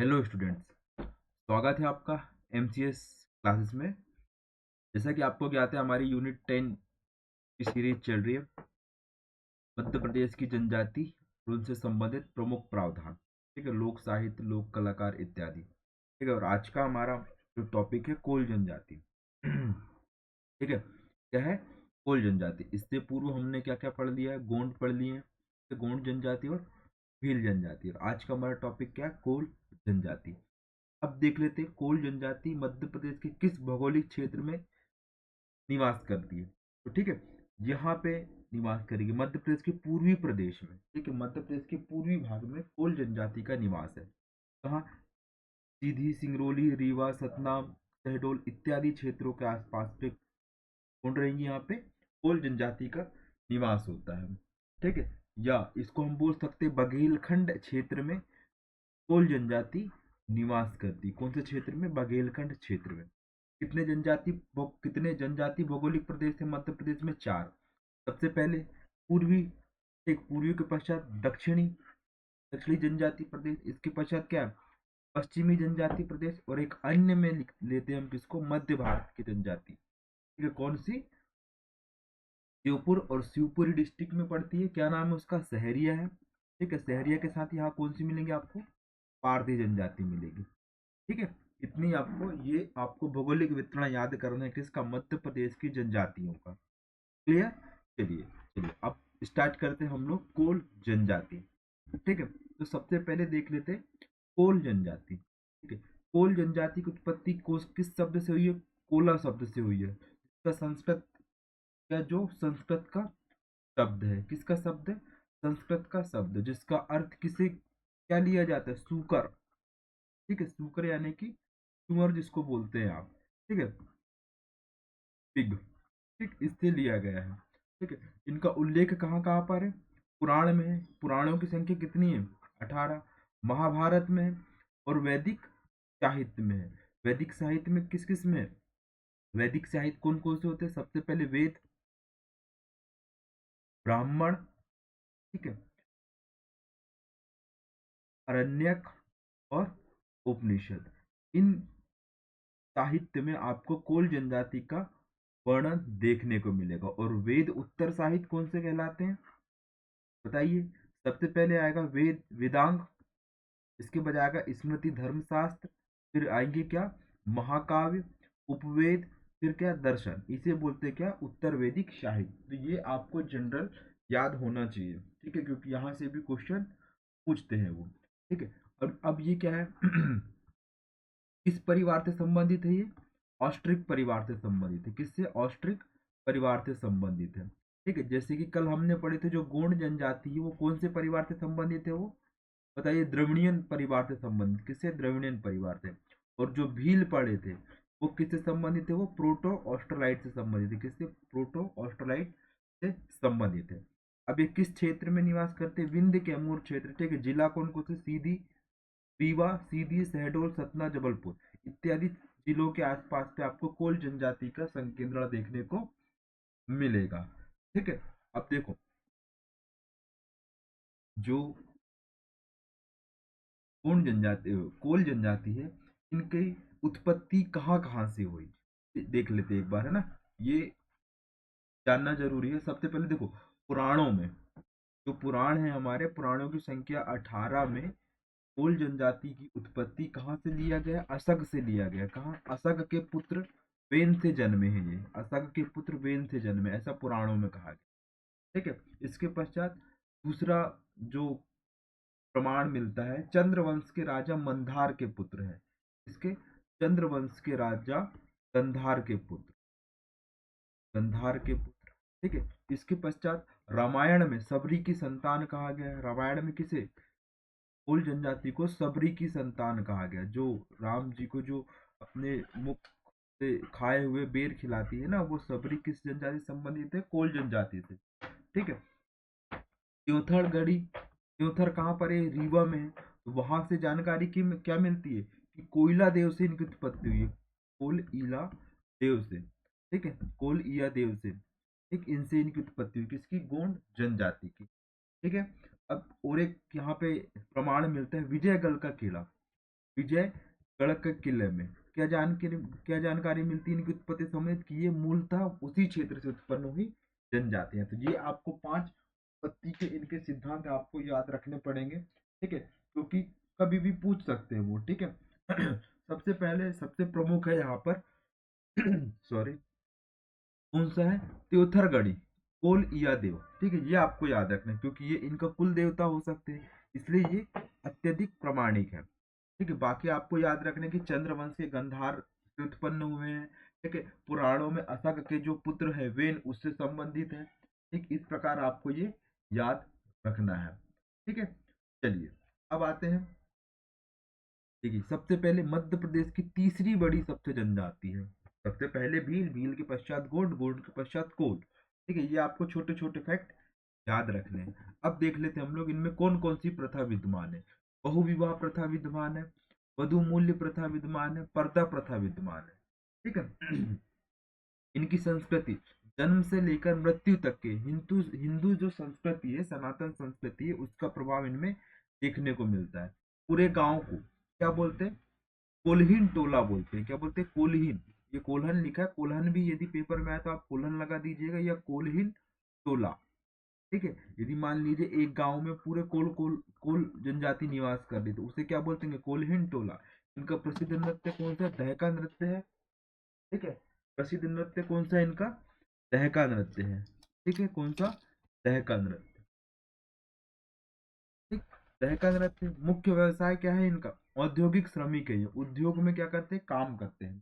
Hello students, स्वागत है आपका एमसीएस क्लासेस में। जैसा कि आपको ज्ञात है, हमारी यूनिट 10 की सीरीज चल रही है, मध्य प्रदेश की जनजाति और उनसे संबंधित प्रमुख प्रावधान। ठीक है, लोक साहित्य, लोक कलाकार इत्यादि। ठीक है, और आज का हमारा जो टॉपिक है कोल जनजाति। ठीक है, क्या है कोल जनजाति। इससे पूर्व हमने क्या क्या पढ़ लिया है, गोंड पढ़ लिए हैं, तो गोंड जनजाति और भील जनजाति। और आज का हमारा टॉपिक क्या है, कोल जनजाति। अब देख लेते हैं कोल जनजाति मध्य प्रदेश के किस भौगोलिक क्षेत्र में निवास करती है। तो ठीक है, यहाँ पे निवास करेगी मध्य प्रदेश के पूर्वी प्रदेश में। ठीक है, मध्य प्रदेश के पूर्वी भाग में कोल जनजाति का निवास है। कहाँ? सीधी, सिंगरौली, रीवा, सतना, शहडोल इत्यादि क्षेत्रों के आसपास पे कौन रहेंगी, यहाँ पे कोल जनजाति का निवास होता है। ठीक है, या इसको हम बोल सकते हैं बघेलखंड क्षेत्र में कोल जनजाति निवास करती। कौन से क्षेत्र में? बघेलखंड क्षेत्र में। कितने जनजाति भौगोलिक प्रदेश है मध्य प्रदेश में? 4। सबसे पहले पूर्वी, एक पूर्वी के पश्चात दक्षिणी, दक्षिणी जनजाति प्रदेश। इसके पश्चात क्या है? पश्चिमी जनजाति प्रदेश। और एक अन्य में लेते हैं हम किसको? मध्य भारत की जनजाति। ठीक है, कौन सी? श्योपुर और शिवपुरी डिस्ट्रिक्ट में पड़ती है। क्या नाम है उसका? सहरिया है। ठीक है, सहरिया के साथ यहाँ कौन सी मिलेंगे आपको? पारधी जनजाति मिलेगी। ठीक है, इतनी आपको भौगोलिक वितरण याद करना है किसका? मध्य प्रदेश की जनजातियों का। क्लियर? चलिए चलिए अब स्टार्ट करते हैं हम लोग कोल जनजाति। ठीक है, तो सबसे पहले देख लेते हैं कोल जनजाति। ठीक है, कोल जनजाति की उत्पत्ति किस शब्द से हुई है? कोला शब्द से हुई है। इसका संस्कृत का जो संस्कृत का शब्द है, किसका शब्द है? संस्कृत का शब्द, जिसका अर्थ किसे क्या लिया जाता है? सूकर। ठीक है, सूकर यानी कि सुअर जिसको बोलते हैं आप। ठीक है, पिग। ठीक, इससे लिया गया है। ठीक है, इनका उल्लेख कहाँ कहाँ पर है? पुराण में है। पुराणों की संख्या कितनी है? 18। महाभारत में है। और वैदिक साहित्य में है। वैदिक साहित्य में किस किस में है? वैदिक साहित्य कौन कौन से होते हैं? सबसे पहले वेद, ब्राह्मण, ठीक है, अरण्यक और उपनिषद। इन साहित्य में आपको कोल जनजाति का वर्णन देखने को मिलेगा। और वेद उत्तर साहित्य कौन से कहलाते हैं, बताइए? सबसे पहले आएगा वेदांग। इसके बाद आएगा स्मृति धर्मशास्त्र। फिर आएंगे क्या? महाकाव्य, उपवेद। फिर क्या? दर्शन। इसे बोलते हैं क्या? उत्तर वैदिक साहित्य। तो ये आपको जनरल याद होना चाहिए। ठीक है, क्योंकि यहाँ से भी क्वेश्चन पूछते हैं वो। ठीक है, और अब ये क्या है? किस परिवार से संबंधित है ये? ऑस्ट्रिक परिवार से संबंधित है। किससे? ऑस्ट्रिक परिवार से संबंधित है। ठीक है, जैसे कि कल हमने पढ़े थे जो गोंड जनजाति है वो कौन से परिवार से संबंधित है? वो बताइए। द्रविड़ियन परिवार से संबंधित। किससे? द्रविड़ियन परिवार से। और जो भील पढ़े थे वो किससे संबंधित है? वो प्रोटो ऑस्ट्रोलाइट से संबंधित है। किससे? प्रोटो ऑस्ट्रोलाइट से संबंधित है। अब ये किस क्षेत्र में निवास करते हैं? विंध्य कैमूर क्षेत्र। ठीक है, जिला कौन कौन से? सीधी, रीवा, सीधी, शहडोल, सतना, जबलपुर इत्यादि जिलों के आसपास पे आपको कोल जनजाति का संकेंद्रण देखने को मिलेगा। ठीक है, अब देखो जो कोल जनजाति है, इनकी उत्पत्ति कहाँ कहाँ से हुई देख लेते एक बार, है ना? ये जानना जरूरी है। सबसे पहले देखो पुराणों में, जो पुराण है हमारे, पुराणों की संख्या 18 में कोल जनजाति की उत्पत्ति कहाँ से लिया गया? असग से लिया गया। कहाँ? असग के पुत्र वेन से जन्मे हैं ये। असग के पुत्र वेन से जन्मे, ऐसा पुराणों में कहा गया। ठीक है, इसके पश्चात दूसरा जो प्रमाण मिलता है, चंद्रवंश के राजा मंधार के पुत्र है। इसके? चंद्रवंश के राजा गंधार के पुत्र, गंधार के पुत्र। ठीक है, इसके पश्चात रामायण में सबरी की संतान कहा गया है। रामायण में किसे? कुल जनजाति को सबरी की संतान कहा गया। जो राम जी को जो अपने मुख से खाए हुए बेर खिलाती है ना, वो सबरी किस जनजाति से संबंधित है? कोल जनजाति से। ठीक है, त्योथर गढ़ी, त्योथर कहाँ पर है? रीवा में है। तो वहां से जानकारी की क्या मिलती है कि कोयला देव से इनकी उत्पत्ति हुई है। कोल ईला देव से। ठीक है, कोल ईया देव से। ठीक, इनसे इनकी उत्पत्ति हुई। किसकी? गोंड जनजाति की। ठीक है, अब और एक यहाँ पे प्रमाण मिलता है विजयगढ़ का किला। विजयगढ़ के किले में। क्या जानकारी मिलती है इनकी उत्पत्ति समेत कि ये मूलतः उसी क्षेत्र से उत्पन्न हुई जनजातियां। तो ये आपको 5 उत्पत्ति के इनके सिद्धांत आपको याद रखने पड़ेंगे, ठीक है, क्योंकि कभी भी पूछ सकते हैं वो, ठीक है। सबसे पहले सबसे प्रमुख है यहाँ पर सॉरी, कौन सा है, त्योथरगढ़ी कोल या देव, ठीक है, ये आपको याद रखना है क्योंकि ये इनका कुल देवता हो सकते हैं, इसलिए ये अत्यधिक प्रमाणिक है, ठीक है। बाकी आपको याद रखना है कि चंद्रवंश के गंधार से उत्पन्न हुए हैं, ठीक है। पुराणों में असक के जो पुत्र है वेन उससे संबंधित है, ठीक, इस प्रकार आपको ये याद रखना है, ठीक है। चलिए अब आते हैं, देखिए सबसे पहले मध्य प्रदेश की तीसरी बड़ी सबसे जनजाति है। सबसे पहले भील, भील के पश्चात गोंड, गोंड के पश्चात कोल, ठीक है। ये आपको छोटे छोटे फैक्ट याद रखने हैं। अब देख लेते हैं हम लोग इनमें कौन कौन सी प्रथा विद्यमान है। बहुविवाह प्रथा विद्यमान है, वधु मूल्य प्रथा विद्यमान है, पर्दा प्रथा विद्यमान है, ठीक है। इनकी संस्कृति जन्म से लेकर मृत्यु तक के हिंदू हिंदू जो संस्कृति है, सनातन संस्कृति है, उसका प्रभाव इनमें देखने को मिलता है। पूरे गांव को क्या बोलते हैं, कोल्हीन टोला बोलते हैं। क्या बोलते हैं, कोल्हीन। ये कोल्हन लिखा है, कोल्हन भी यदि पेपर में आए तो आप कोल्हन लगा दीजिएगा, या कोल्हीन टोला, ठीक है। यदि मान लीजिए एक गांव में पूरे कोल जनजाति निवास कर रही तो उसे क्या बोलते हैं, कोल्हीन टोला। इनका प्रसिद्ध नृत्य कौन सा, दहका नृत्य है, ठीक है। प्रसिद्ध नृत्य कौन सा है इनका, दहका नृत्य है, ठीक है। कौन सा, दहका नृत्य, ठीक। दहका नृत्य मुख्य व्यवसाय क्या है इनका, औद्योगिक श्रमिक है ये, उद्योग में क्या करते हैं, काम करते हैं,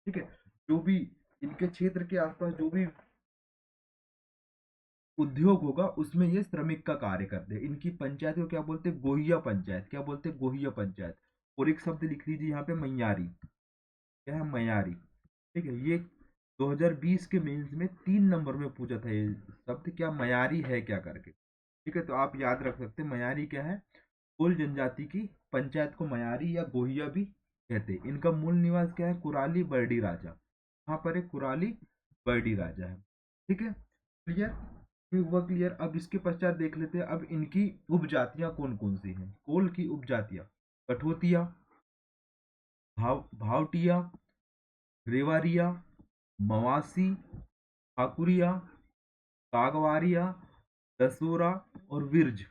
ठीक है। जो भी इनके क्षेत्र के आसपास जो भी उद्योग होगा उसमें ये श्रमिक का कार्य करते हैं। इनकी पंचायत को क्या बोलते हैं, गोहिया पंचायत। क्या बोलते हैं, गोहिया पंचायत। और एक शब्द लिख लीजिए यहाँ पे, मयारी। क्या है, मयारी, ठीक है। ये 2020 के मेंस में 3 नंबर में पूछा था ये शब्द, क्या मयारी है क्या करके, ठीक है। तो आप याद रख सकते हैं मयारी क्या है, कोल जनजाति की पंचायत को मयारी या गोहिया भी कहते हैं। इनका मूल निवास क्या है, कुराली बरडी राजा। यहाँ पर एक कुराली बरडी राजा है, ठीक है। क्लियर, ये हुआ क्लियर। अब इसके पश्चात देख लेते हैं अब इनकी उपजातियां कौन कौन सी हैं। कोल की उपजातियां, कठोतिया, भावटिया, रेवारिया, मवासी, ठाकुरिया, कागवारिया, दसूरा और विरज,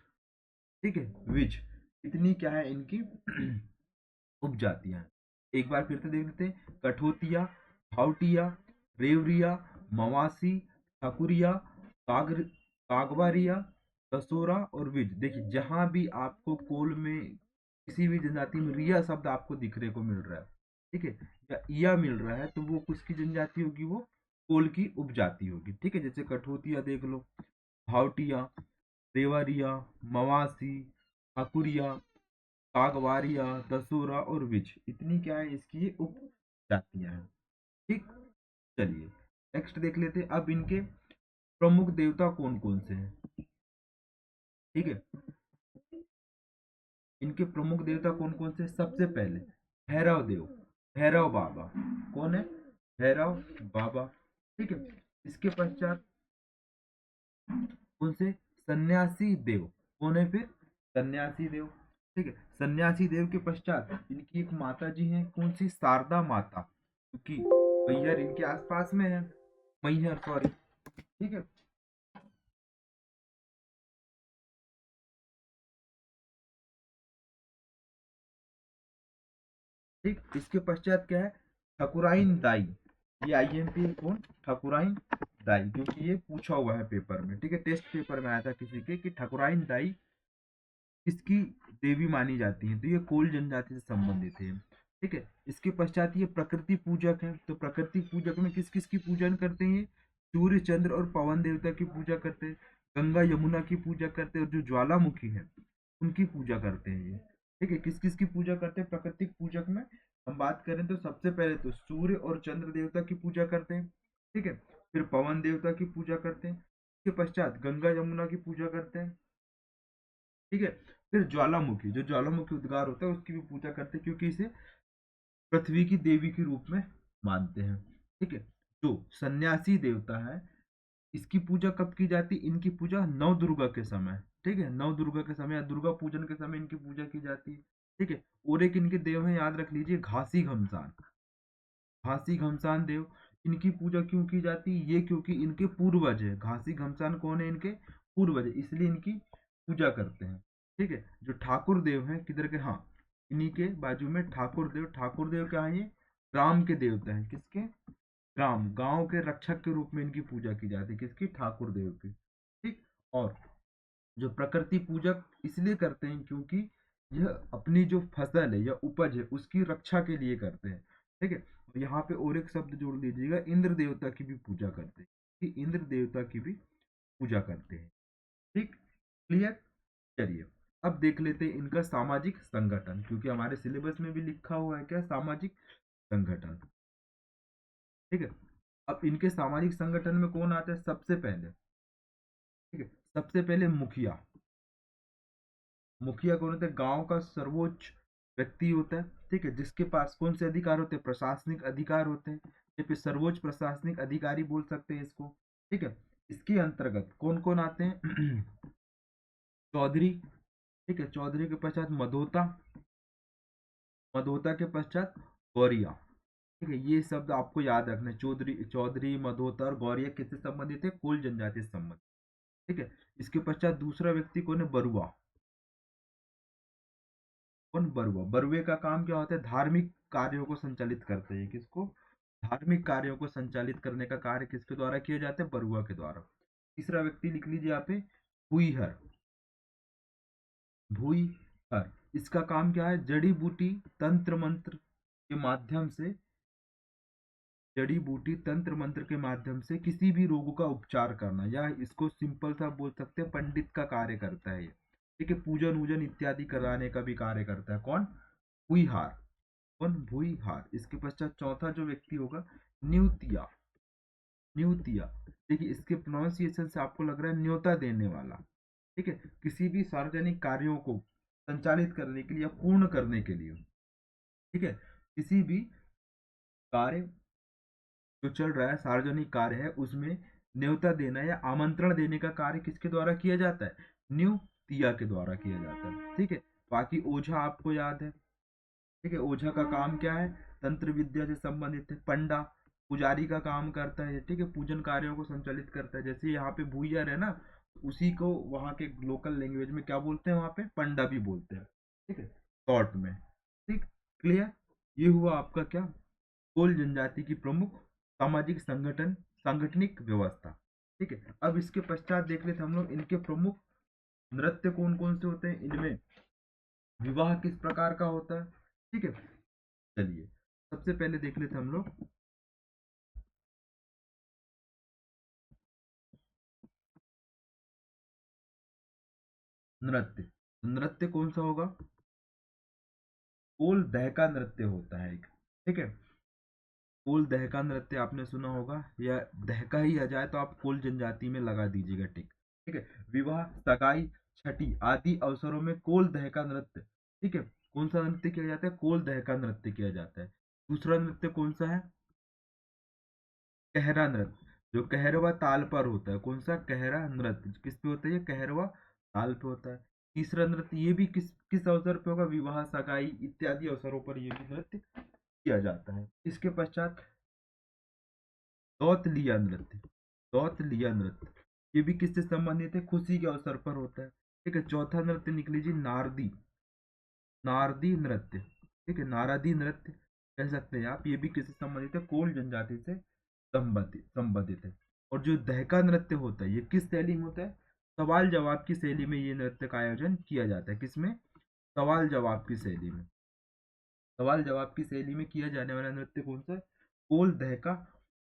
ठीक है, विज। इतनी क्या है इनकी उपजातियां हैं। एक बार फिर से देख लेते हैं, कठोतिया, भावटिया, रेवरिया, मवासी, ठाकुरिया, कागर कागवारिया, दसोरा और विज। देखिए जहां भी आपको कोल में किसी भी जनजाति में रिया शब्द आपको दिखने को मिल रहा है, ठीक है, या इया मिल रहा है, तो वो किसकी जनजाति होगी, वो कोल की उपजाति होगी, ठीक है। जैसे कठोतिया देख लो, भावटिया, रेवारिया, मवासी, ठाकुरिया, कागवारिया, दसूरा और विज। इतनी क्या है इसकी उप जातियां हैं, ठीक। चलिए नेक्स्ट देख लेते हैं अब इनके प्रमुख देवता कौन कौन से हैं, ठीक है। इनके प्रमुख देवता कौन कौन से, सबसे पहले भैरव देव, भैरव बाबा। कौन है, भैरव बाबा, ठीक है। इसके पश्चात कौन से, सन्यासी देव। कौन है फिर, सन्यासी देव, ठीक है। सन्यासी देव के पश्चात इनकी एक माता जी हैं, कौन सी, शारदा माता, क्योंकि मैहर इनके आसपास में है, मैहर सॉरी, ठीक है। ठीक, इसके पश्चात क्या है, ठकुराइन दाई। ये आईएमपी है कौन, ठकुराइन दाई, क्योंकि ये पूछा हुआ है पेपर में, ठीक है। टेस्ट पेपर में आया था किसी के कि ठकुराइन दाई किसकी देवी मानी जाती है, तो ये कोल जनजाति से संबंधित है, ठीक है। इसके पश्चात ये प्रकृति पूजक है, तो प्रकृति पूजक में किस किस की पूजन करते हैं, सूर्य चंद्र और पवन देवता की पूजा करते हैं, गंगा यमुना की पूजा करते हैं, और जो ज्वालामुखी है उनकी पूजा करते हैं ये, ठीक है। किस किस की पूजा करते हैं प्राकृतिक पूजक में, हम बात करें तो सबसे पहले तो सूर्य और चंद्र देवता की पूजा करते हैं, ठीक है। फिर पवन देवता की पूजा करते हैं, इसके पश्चात गंगा यमुना की पूजा करते हैं, ठीक है। फिर ज्वालामुखी, जो ज्वालामुखी उद्गार होता है उसकी भी पूजा करते हैं, क्योंकि इसे पृथ्वी की देवी के रूप में मानते हैं, ठीक है। जो सन्यासी देवता है इसकी पूजा कब की जाती है, इनकी पूजा नव दुर्गा के समय, ठीक है, नव दुर्गा के समय या दुर्गा पूजन के समय इनकी पूजा की जाती है। ठीक है। और एक इनके देव है, याद रख लीजिए, घासी घमसान। घासी घमसान देव, इनकी पूजा क्यों की जाती है? ये क्योंकि इनके पूर्वज है। घासी घमसान कौन है? इनके पूर्वज है, इसलिए इनकी पूजा करते हैं। ठीक है। जो ठाकुर देव हैं किधर के? हाँ, इन्हीं के बाजू में ठाकुर देव। ठाकुर देव क्या है? ये ग्राम के देवता हैं। किसके? ग्राम, गांव के रक्षक के रूप में इनकी पूजा की जाती है। किसकी? ठाकुर देव की। ठीक। और जो प्रकृति पूजक इसलिए करते हैं क्योंकि यह अपनी जो फसल है या उपज है उसकी रक्षा के लिए करते हैं। ठीक है। यहाँ पे और एक शब्द जोड़ लीजिएगा, इंद्र देवता की भी पूजा करते हैं। कि इंद्र देवता की भी पूजा करते हैं। ठीक। क्लियर? चलिए, अब देख लेते हैं इनका सामाजिक संगठन, क्योंकि हमारे सिलेबस में भी लिखा हुआ है क्या? सामाजिक संगठन। ठीक है। अब इनके सामाजिक संगठन में कौन आता है सबसे पहले? ठीक है। सबसे पहले मुखिया। मुखिया कौन होता है? गांव का सर्वोच्च व्यक्ति होता है। ठीक है। जिसके पास कौन से अधिकार होते हैं? प्रशासनिक अधिकार होते हैं, या फिर सर्वोच्च प्रशासनिक अधिकारी बोल सकते हैं इसको। ठीक है। इसके अंतर्गत कौन कौन आते हैं? चौधरी। ठीक है। चौधरी के पश्चात मधोता। मधोता के पश्चात गौरिया। ठीक है। ये शब्द आपको याद रखना है। चौधरी, चौधरी, मधोता और गौरिया किससे संबंधित है? कुल जनजाति से संबंधित। ठीक है। इसके पश्चात दूसरा व्यक्ति कौन है? बरुआ। कौन? बरुआ। बरुए का काम क्या होता है? धार्मिक कार्यों को संचालित करते हैं। किसको? धार्मिक कार्यों को संचालित करने का कार्य किसके द्वारा किया जाता है? बरुआ के द्वारा। तीसरा व्यक्ति लिख लीजिए यहाँ पे, भूईहर। भूईहर, इसका काम क्या है? जड़ी बूटी तंत्र मंत्र के माध्यम से, जड़ी बूटी तंत्र मंत्र के माध्यम से किसी भी रोग का उपचार करना, या इसको सिंपल सा बोल सकते हैं पंडित का कार्य करता है ये। ठीक है। पूजन वूजन इत्यादि कराने का भी कार्य करता है। कौन? भूईहार। कौन? भूईहार। इसके पश्चात चौथा जो व्यक्ति होगा, न्यूतिया। न्यूतिया, देखिए इसके प्रोनाउंसिएशन से आपको लग रहा है न्योता देने वाला। ठीक है। किसी भी सार्वजनिक कार्यों को संचालित करने के लिए या पूर्ण करने के लिए, ठीक है, किसी भी कार्य जो चल रहा है, सार्वजनिक कार्य है, उसमें न्योता देना या आमंत्रण देने का कार्य किसके द्वारा किया जाता है? न्यूतिया के द्वारा किया जाता है। ठीक है। बाकी ओझा आपको याद है। ठीक है। ओझा का काम क्या है? तंत्र विद्या से संबंधित है। पंडा पुजारी का काम करता है। ठीक है। पूजन कार्यों को संचालित करता है। जैसे यहाँ पे भूइया है ना, उसी को वहाँ के लोकल लैंग्वेज में क्या बोलते हैं? वहाँ पे पंडा भी बोलते हैं। ठीक है, शॉर्ट में। ठीक। क्लियर? ये हुआ आपका क्या? कोल जनजाति की प्रमुख सामाजिक संगठन, सांगठनिक व्यवस्था। ठीक है। अब इसके पश्चात देख लेते हम लोग इनके प्रमुख नृत्य कौन कौन से होते हैं, इनमें विवाह किस प्रकार का होता है। ठीक है। चलिए, सबसे पहले देख लेते हम लोग नृत्य। नृत्य कौन सा होगा? कोल दहका नृत्य होता है एक। ठीक है। कोल दहका नृत्य आपने सुना होगा, या दहका ही आ जाए तो आप कोल जनजाति में लगा दीजिएगा टिक। ठीक है। विवाह, सगाई, छठी आदि अवसरों में कोल दहका नृत्य। ठीक है। कौन सा नृत्य किया जाता है? कोल दहका नृत्य किया जाता है। दूसरा नृत्य कौन सा है? कहरा नृत्य, जो कहरवा ताल पर होता है। कौन सा? कहरा नृत्य किस पे होता है? ये कहरवा ताल पे होता है। तीसरा नृत्य, ये भी किस किस अवसर पे होगा? विवाह, सगाई इत्यादि अवसरों पर ये भी नृत्य किया जाता है। इसके पश्चात दौतलिया नृत्य। दौतलिया नृत्य, ये भी किससे संबंधित है? खुशी के अवसर पर होता है। ठीक है। चौथा नृत्य निकल लीजिए, नारदी। नारदी नृत्य। ठीक है। नारदी नृत्य कह सकते हैं आप। ये भी किससे संबंधित है? कोल जनजाति से संबंधित संबंधित है। और जो दहका नृत्य होता है, ये किस शैली में होता है? सवाल जवाब की शैली में ये नृत्य का आयोजन किया जाता है। किसमें? सवाल जवाब की शैली में। सवाल जवाब की शैली में किया जाने वाला नृत्य कौन सा है? कोल दहका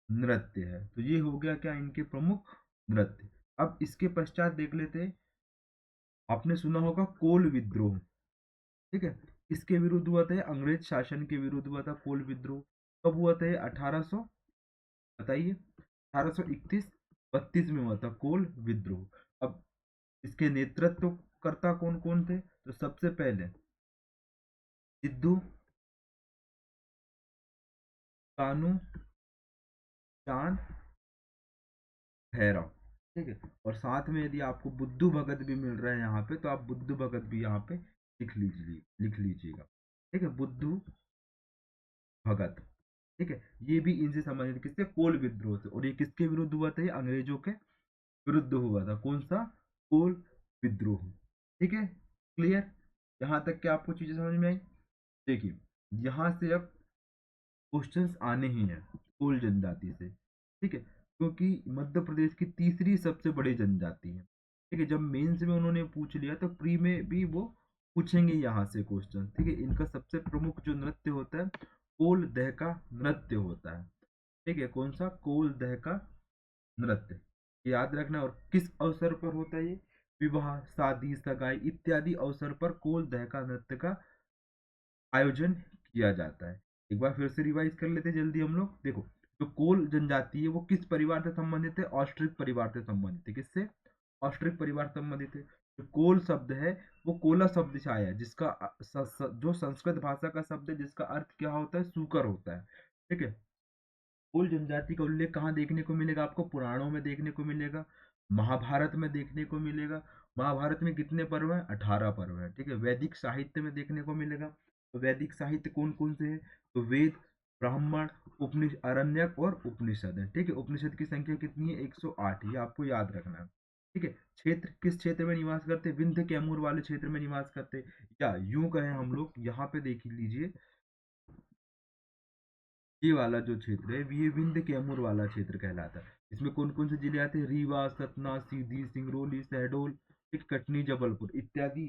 नृत्य है। तो ये हो गया क्या? इनके प्रमुख नृत्य। अब इसके पश्चात देख लेते हैं, आपने सुना होगा कोल विद्रोह। ठीक है। किसके विरुद्ध हुआ था? अंग्रेज शासन के विरुद्ध हुआ था कोल विद्रोह। कब हुआ था ये? 1800, बताइए। 1831 32 में हुआ था कोल विद्रोह। अब इसके नेतृत्व करता कौन कौन थे? तो सबसे पहले सिद्धू कानू चांद भैरव। ठीक है। और साथ में यदि आपको बुद्धू भगत भी मिल रहा है यहाँ पे, तो आप बुद्धू भगत भी यहाँ पे लिख लीजिएगा। ठीक है, बुद्धू भगत। ठीक है, ये भी इनसे संबंधित, किससे, कोल विद्रोह से। और ये किसके विरुद्ध हुआ था, ये अंग्रेजों के विरुद्ध हुआ था। कौन सा, कोल विद्रोह। ठीक है, क्लियर, यहाँ तक क्या आपको चीजें समझ में आई। देखिए, यहाँ से अब क्वेश्चंस आने ही हैं कोल जनजाति से। ठीक है, क्योंकि मध्य प्रदेश की तीसरी सबसे बड़ी जनजाति है। ठीक है, जब मेंस में उन्होंने पूछ लिया तो प्री में भी वो पूछेंगे यहाँ से क्वेश्चन। ठीक है, इनका सबसे प्रमुख जो नृत्य होता है, कोल दह का नृत्य होता है। ठीक है, कौन सा, कोल दह का नृत्य, याद रखना। और किस अवसर पर होता है ये, विवाह, शादी, सगाई इत्यादि अवसर पर कोल दह का नृत्य का आयोजन किया जाता है। एक बार फिर से रिवाइज कर लेते हैं जल्दी हम लोग। देखो, जो कोल जनजाति है वो किस परिवार से संबंधित है, ऑस्ट्रिक परिवार से संबंधित है। किससे, ऑस्ट्रिक परिवार से संबंधित है। जो कोल शब्द है वो कोला शब्द से आया है, जिसका जो संस्कृत भाषा का शब्द है, जिसका अर्थ क्या होता है, सूकर होता है। ठीक है, कोल जनजाति का उल्लेख कहाँ देखने को मिलेगा आपको, पुराणों में देखने को मिलेगा, महाभारत में देखने को मिलेगा। महाभारत में कितने पर्व है, 18 पर्व है। ठीक है, वैदिक साहित्य में देखने को मिलेगा। तो वैदिक साहित्य कौन कौन से हैं, तो वेद, ब्राह्मण, उपनिषद, अरण्यक और उपनिषद है। ठीक है, उपनिषद की संख्या कितनी है, 108, ये आपको याद रखना है। ठीक है, क्षेत्र, किस क्षेत्र में निवास करते, विंध्य कैमूर वाले क्षेत्र में निवास करते, या यूं कहें हम लोग, यहाँ पे देख लीजिए, ये वाला जो क्षेत्र है ये विंध्य कैमूर वाला क्षेत्र कहलाता है। इसमें कौन कौन से जिले आते हैं, रीवा, सतना, सीधी, सिंगरौली, शहडोल, एक कटनी, जबलपुर इत्यादि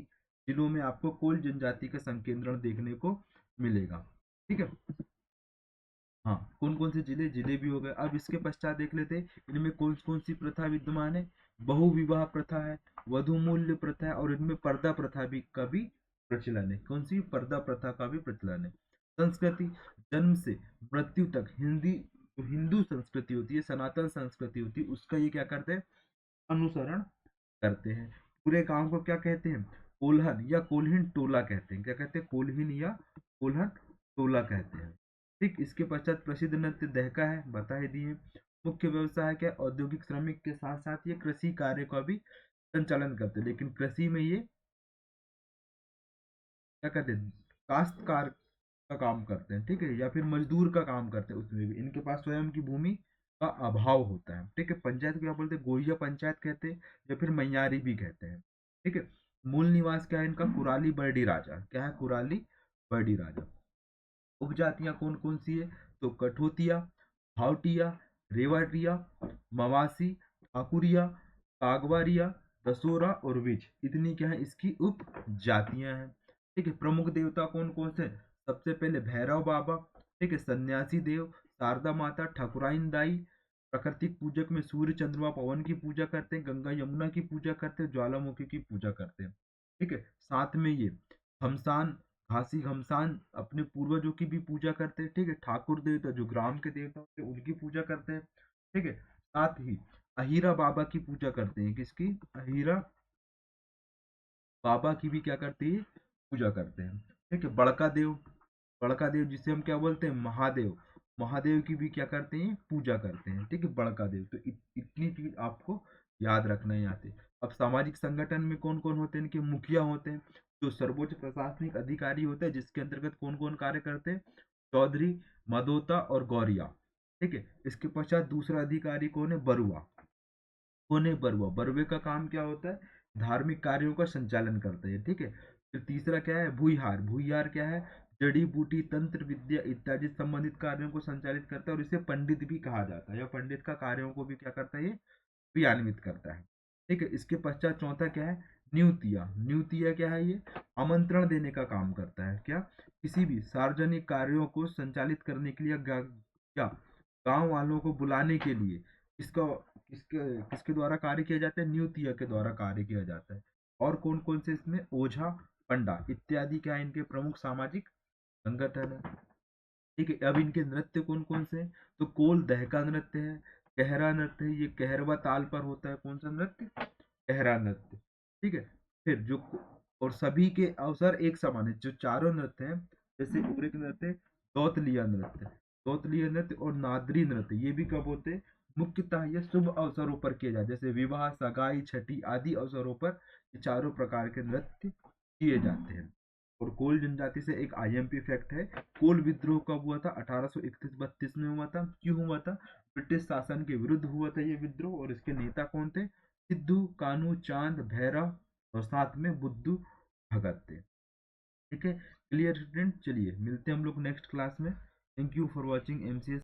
जिलों में आपको कोल जनजाति का संकेंद्रण देखने को मिलेगा। ठीक है, हाँ, कौन कौन से जिले, जिले भी हो गए। अब इसके पश्चात देख लेते हैं इनमें कौन कौन सी प्रथा विद्यमान है। बहु विवाह प्रथा है, वधु मूल्य प्रथा है, और इनमें पर्दा प्रथा भी का भी प्रचलन है। कौन सी, पर्दा प्रथा का भी प्रचलन है। संस्कृति, जन्म से मृत्यु तक हिंदी, जो हिंदू संस्कृति होती है, सनातन संस्कृति होती है, उसका ये क्या करते हैं, अनुसरण करते हैं। पूरे गांव को क्या कहते हैं, कोल्हन या कोल्हिन टोला कहते हैं। क्या कहते हैं, कोल्हिन या कोल्हन टोला कहते हैं। ठीक, इसके पश्चात प्रसिद्ध नृत्य दहका है, बता ही दिए। मुख्य व्यवसाय क्या, औद्योगिक श्रमिक के साथ साथ ये कृषि कार्य का भी संचालन करते हैं। लेकिन कृषि में ये क्या करते हैं, काश्तकार का काम करते हैं। ठीक है, या फिर मजदूर का काम करते हैं। उसमें भी इनके पास स्वयं की भूमि का अभाव होता है। ठीक है, पंचायत को क्या बोलते हैं, गोइया पंचायत कहते हैं, या फिर मैयारी भी कहते हैं। ठीक है, मूल निवास क्या है इनका, कुराली बर्डी राजा। क्या है, कुराली बर्डी राजा। उपजातियां कौन कौन सी है, तो कठोतिया, भावटिया, रेवाटिया, मवासी, ठाकुरिया, कागवारिया, दसोरा और विज, इतनी क्या है इसकी उप जातियां हैं। ठीक है, प्रमुख देवता कौन कौन से, सबसे पहले भैरव बाबा। ठीक है, सन्यासी देव, शारदा माता, ठकुराइन दाई। प्राकृतिक पूजक में सूर्य, चंद्रमा, पवन की पूजा करते हैं, गंगा यमुना की पूजा करते हैं, ज्वालामुखी की पूजा करते हैं। ठीक है, साथ में ये घमसान, घासी घमसान अपने पूर्वजों की भी पूजा करते हैं। ठीक है, ठाकुर देवता जो ग्राम के देवता होते हैं उनकी पूजा करते हैं। ठीक है, साथ ही अहीरा बाबा की पूजा करते हैं। किसकी, अहीरा बाबा की भी क्या करते हैं, पूजा करते हैं। ठीक है, बड़का देव, बड़का देव जिसे हम क्या बोलते हैं, महादेव, महादेव की भी क्या करते हैं, पूजा करते हैं। ठीक है, बड़का देव। तो इतनी चीज आपको याद रखना है यहाँ से। अब सामाजिक संगठन में कौन कौन होते हैं, इनके मुखिया होते हैं, जो सर्वोच्च प्रशासनिक अधिकारी होता है, जिसके अंतर्गत कौन कौन कार्य करते हैं, चौधरी, मदोता और गौरिया। ठीक है, इसके पश्चात दूसरा अधिकारी कौन है, बरुआ। कौन है, बरुआ। बरुए का काम क्या होता है, धार्मिक कार्यों का संचालन करते हैं। ठीक है, फिर तीसरा क्या है, भूइहार। भूइहार क्या है, जड़ी बूटी, तंत्र विद्या इत्यादि संबंधित कार्यों को संचालित करता है, और इसे पंडित भी कहा जाता है, या पंडित का कार्यों को भी क्या करता है, ये क्रियान्वित करता है। ठीक है, इसके पश्चात चौथा क्या है, न्यूतिया। न्यूतिया क्या है, ये आमंत्रण देने का काम करता है। क्या, किसी भी सार्वजनिक कार्यों को संचालित करने के लिए, क्या गांव वालों को बुलाने के लिए इसका, किसके किसके द्वारा कार्य किया जाता है, न्यूतिया के द्वारा कार्य किया जाता है। और कौन कौन से इसमें, ओझा, पंडा इत्यादि क्या है इनके प्रमुख सामाजिक संगठन है। ठीक है, अब इनके नृत्य कौन कौन से हैं, तो कोल दहका नृत्य है, कहरा नृत्य है, ये कहरवा ताल पर होता है। कौन सा नृत्य, कहरा नृत्य। ठीक है, फिर जो, और सभी के अवसर एक समान है, जो चारों नृत्य हैं, जैसे और एक नृत्य दौतलिया नृत्य, दौतलिया नृत्य और नादरी नृत्य, ये भी कब होते हैं, मुख्यतः ये शुभ अवसरों पर किए जाते हैं, जैसे विवाह, सगाई, छठी आदि अवसरों पर ये चारों प्रकार के नृत्य किए जाते हैं। और कोल जनजाति से एक आईएमपी फैक्ट है, कोल विद्रोह कब हुआ था? 1831-32 में हुआ था। क्यों हुआ था? ब्रिटिश शासन के विरुद्ध हुआ था ये विद्रोह, और इसके नेता कौन थे? सिद्धू कान्हू चांद भैरव और साथ में बुद्धू भगत थे। ठीक है, क्लियर स्टूडेंट? चलिए मिलते हैं हम लोग नेक्स्ट क्लास में। Thank you for watching MCS